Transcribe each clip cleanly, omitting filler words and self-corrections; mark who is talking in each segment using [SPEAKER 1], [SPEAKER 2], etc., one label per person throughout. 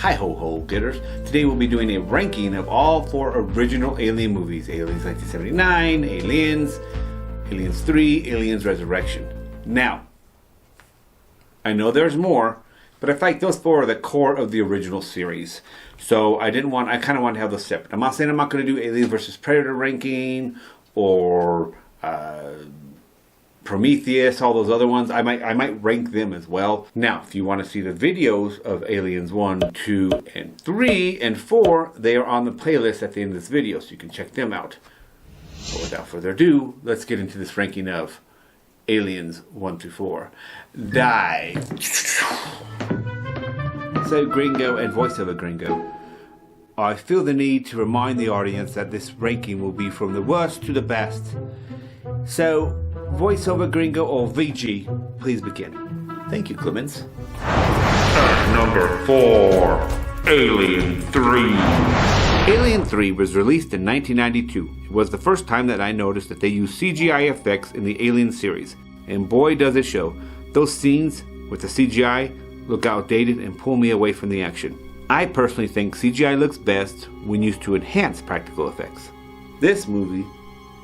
[SPEAKER 1] Hi ho ho getters. Today we'll be doing a ranking of all 4 original Alien movies. Aliens 1979, Aliens, Aliens 3, Aliens Resurrection. Now, I know there's more, but I feel like those 4 are the core of the original series. So I kind of want to have those separate. I'm not saying I'm not going to do Alien vs. Predator ranking or Prometheus, all those other ones. I might rank them as well. Now, if you want to see the videos of Aliens 1, 2, and 3, and 4, they are on the playlist at the end of this video, so you can check them out. But without further ado, let's get into this ranking of Aliens 1 through 4. Die! So, Gringo and voiceover Gringo, I feel the need to remind the audience that this ranking will be from the worst to the best. So, voiceover Gringo or VG, please begin. Thank you, Clemens.
[SPEAKER 2] At number 4, Alien 3.
[SPEAKER 1] Alien 3 was released in 1992. It was the first time that I noticed that they used CGI effects in the Alien series. And boy does it show. Those scenes with the CGI look outdated and pull me away from the action. I personally think CGI looks best when used to enhance practical effects. This movie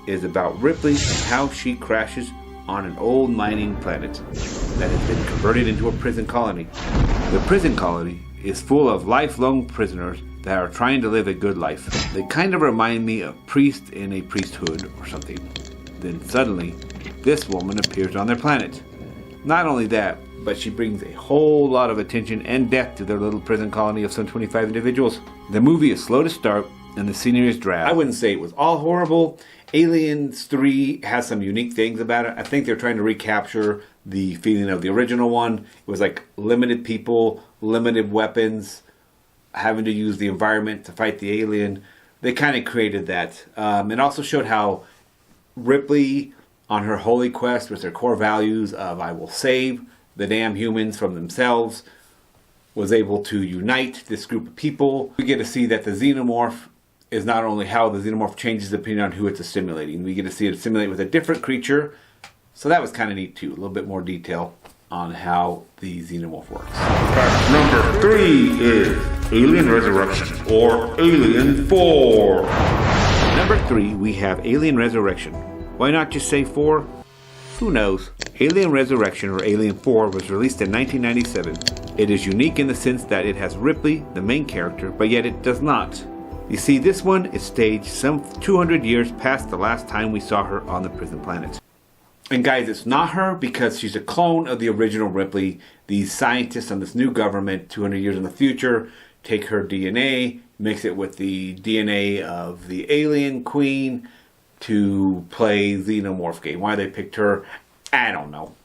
[SPEAKER 1] is about Ripley and how she crashes on an old mining planet that has been converted into a prison colony. The prison colony is full of lifelong prisoners that are trying to live a good life. They kind of remind me of priests in a priesthood or something. Then suddenly, this woman appears on their planet. Not only that, but she brings a whole lot of attention and death to their little prison colony of some 25 individuals. The movie is slow to start and the scenery is drab. I wouldn't say it was all horrible. Aliens 3 has some unique things about it. I think they're trying to recapture the feeling of the original one. It was like limited people, limited weapons, having to use the environment to fight the alien. They kind of created that. It also showed how Ripley, on her holy quest with her core values of I will save the damn humans from themselves, was able to unite this group of people. We get to see that the xenomorph is not only how the xenomorph changes depending on who it's assimilating. We get to see it assimilate with a different creature. So that was kind of neat too. A little bit more detail on how the xenomorph works.
[SPEAKER 2] At number 3 is Alien Resurrection or Alien 4.
[SPEAKER 1] Number 3, we have Alien Resurrection. Why not just say 4? Who knows? Alien Resurrection or Alien 4 was released in 1997. It is unique in the sense that it has Ripley, the main character, but yet it does not. You see, this one is staged some 200 years past the last time we saw her on the prison planet. And guys, it's not her because she's a clone of the original Ripley. These scientists on this new government 200 years in the future take her DNA, mix it with the DNA of the alien queen to play Xenomorph game. Why they picked her, I don't know.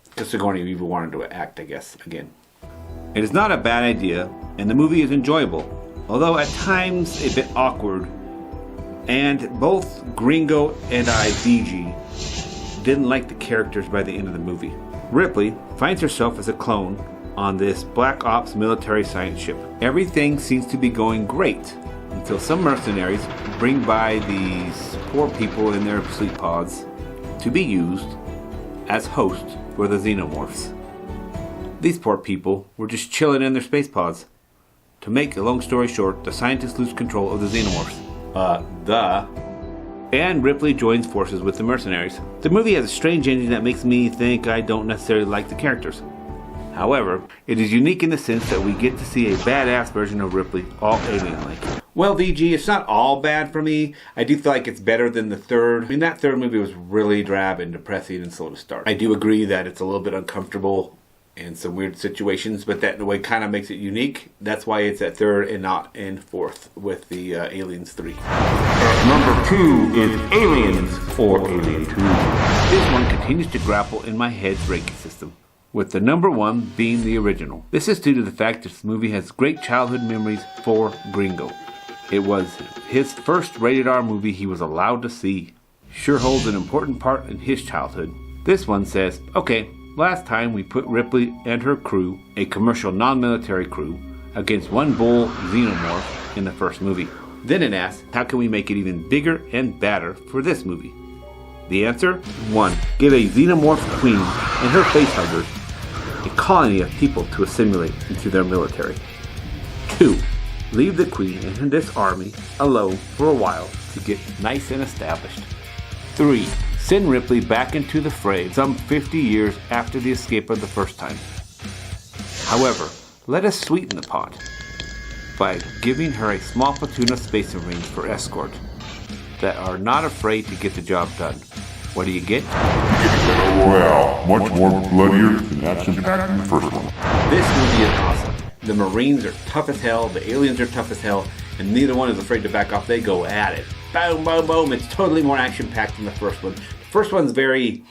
[SPEAKER 1] Because Sigourney Weaver wanted to act, I guess, again. It is not a bad idea, and the movie is enjoyable. Although at times a bit awkward, and both Gringo and I, VG, didn't like the characters by the end of the movie. Ripley finds herself as a clone on this Black Ops military science ship. Everything seems to be going great until some mercenaries bring by these poor people in their sleep pods to be used as hosts for the xenomorphs. These poor people were just chilling in their space pods. To make a long story short, the scientists lose control of the xenomorphs. And Ripley joins forces with the mercenaries. The movie has a strange ending that makes me think I don't necessarily like the characters. However, it is unique in the sense that we get to see a badass version of Ripley, all alien-like. Well, VG, it's not all bad for me. I do feel like it's better than the third. I mean, that third movie was really drab and depressing and slow to start. I do agree that it's a little bit uncomfortable in some weird situations, but that in a way kind of makes it unique. That's why it's at third and not in fourth with the Aliens 3.
[SPEAKER 2] At number 2 is Aliens or Alien 2.
[SPEAKER 1] This one continues to grapple in my head's ranking system, with the number 1 being the original. This is due to the fact that this movie has great childhood memories for Gringo. It was his first rated R movie he was allowed to see. Sure holds an important part in his childhood. This one says, okay, last time we put Ripley and her crew, a commercial non-military crew, against one bull xenomorph in the first movie. Then it asks, how can we make it even bigger and badder for this movie? The answer? 1. Give a xenomorph queen and her facehuggers a colony of people to assimilate into their military. 2. Leave the Queen and this army alone for a while to get nice and established. 3. Send Ripley back into the fray some 50 years after the escape of the first time. However, let us sweeten the pot by giving her a small platoon of Space Marines for escort that are not afraid to get the job done. What do you get?
[SPEAKER 2] Well, much more bloodier and action-packed than the first one.
[SPEAKER 1] This movie is awesome. The Marines are tough as hell, the aliens are tough as hell, and neither one is afraid to back off. They go at it. Boom, boom, boom. It's totally more action-packed than the first one. The first one's very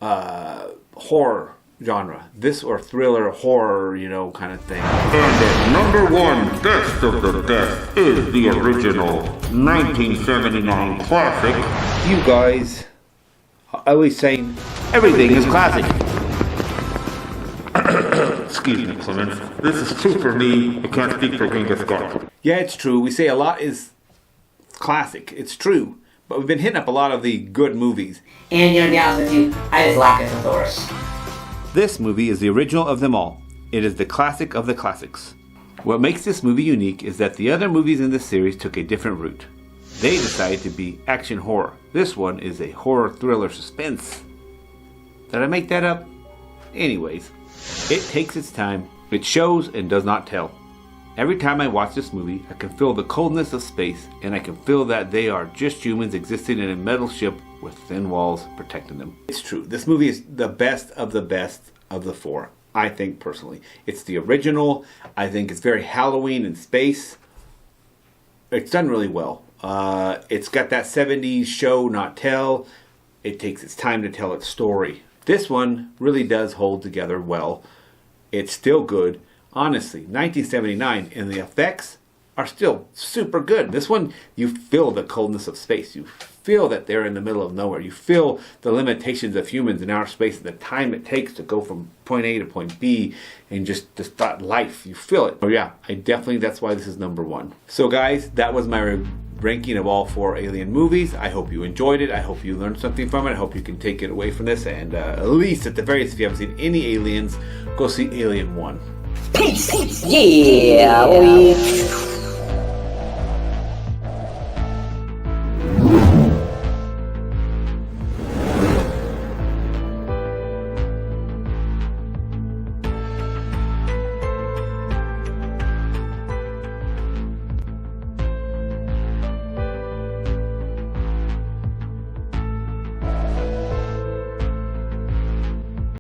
[SPEAKER 1] horror genre. This or thriller, horror, kind of thing.
[SPEAKER 2] And at number 1, best of the best, is the original 1979 classic.
[SPEAKER 1] You guys are always saying everything is classic.
[SPEAKER 2] Excuse me, Clemens. This is true for me. I can't speak for Genghis Khan.
[SPEAKER 1] Yeah, it's true. We say a lot is classic. It's true. But we've been hitting up a lot of the good movies.
[SPEAKER 3] And to be honest with you, I just like it with Doris.
[SPEAKER 1] This movie is the original of them all. It is the classic of the classics. What makes this movie unique is that the other movies in this series took a different route. They decided to be action horror. This one is a horror thriller suspense. Did I make that up? Anyways, it takes its time. It shows and does not tell. Every time I watch this movie, I can feel the coldness of space, and I can feel that they are just humans existing in a metal ship with thin walls protecting them. It's true. This movie is the best of the 4, I think personally. It's the original. I think it's very Halloween in space. It's done really well. It's got that 70s show, not tell. It takes its time to tell its story. This one really does hold together well. It's still good. Honestly, 1979, and the effects are still super good. This one, you feel the coldness of space. You feel that they're in the middle of nowhere. You feel the limitations of humans in outer space and the time it takes to go from point A to point B and just to start life. You feel it. Oh yeah, that's why this is number 1. So guys, that was my ranking of all 4 Alien movies. I hope you enjoyed it. I hope you learned something from it. I hope you can take it away from this. And at least, at the very least, if you haven't seen any Aliens, go see Alien 1.
[SPEAKER 3] Peace! Yeah, we...